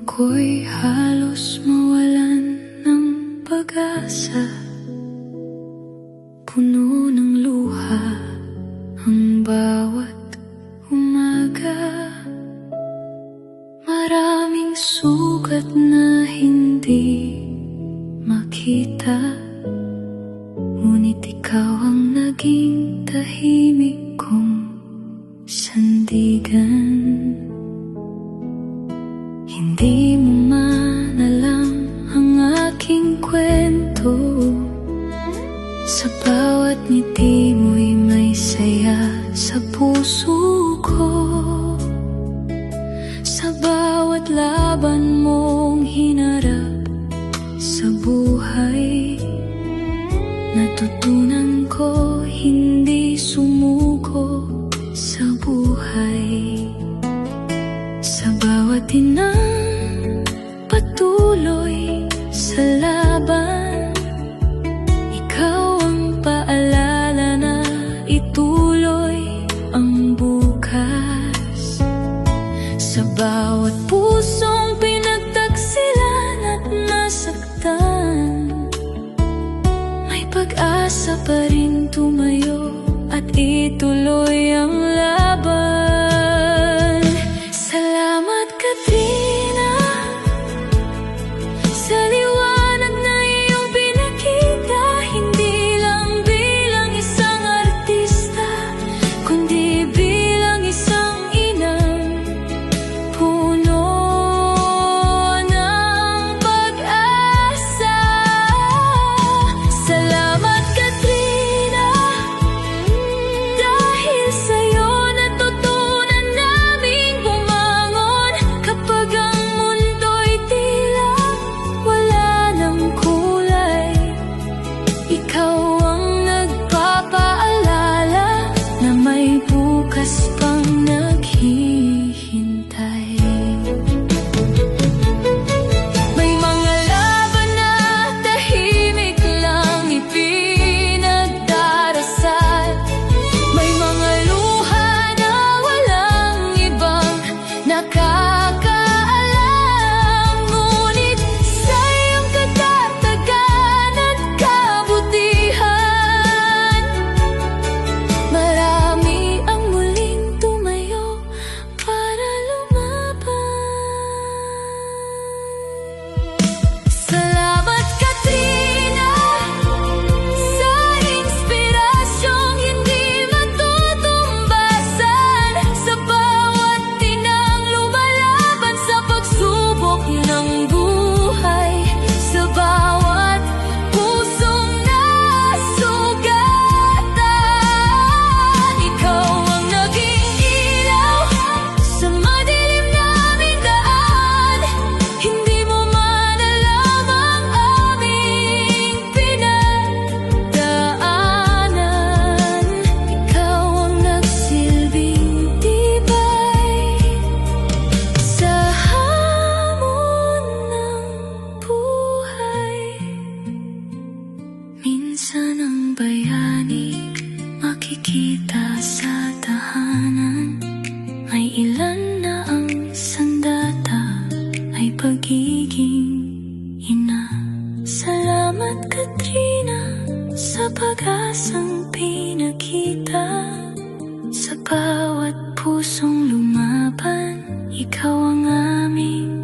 ako'y halos mawalan ng pag-asa. Puno ng luha ang bawat umaga. Maraming sugat na hindi makita, ngunit ikaw ang naging tahimik kong sandigan. Hindi mo man alam ang aking kwento, sa bawat ngiti mo'y may saya sa puso ko. Sa bawat laban mong hinarap sa buhay, natutunan ko hindi sumuko sa buhay. Sa bawat inang patuloy sa laban, ikaw ang paalala na ituloy ang bukas. Sa bawat pusong pinagtaksilan at nasaktan, may pag-asa pa rin tumayo at ituloy ang laban. Salamat, Katrina, sa liwanag na iyong pinakita, hindi lang bilang isang artista, kundi bilang isang inang puno ng pag-asa. Salamat, Katrina, dahil sa'yo natutunan naming bumangon kapag ang mundo'y tila wala ng kulay. Ikaw ang nagpapaalala na may bukas pang naghihintay. May mga laban na tahimik lang ipinagdarasal, may mga luha na walang ibang nakakaalam, ngunit sa iyong katatagan at kabutihan, marami ang muling tumayo para lumaban. Salamat, Katrina, sa inspirasyong hindi matutumbasan, sa bawat tinang lumalaban sa pagsubok ng buhay, sa bawat pusong nasugatan. Ikaw ang naging ilaw sa madilim naming daan, hindi mo man alam ang aming pinagdaanan. Ikaw ang nagsilbing tibay sa hamon ng buhay. Minsan ang bayani makikita sa tahanan, may ilan na ang sandata ay pagiging ina. Salamat, Katrina, sa pag-asang pinakita, sa bawat pusong lumaban, ikaw ang aming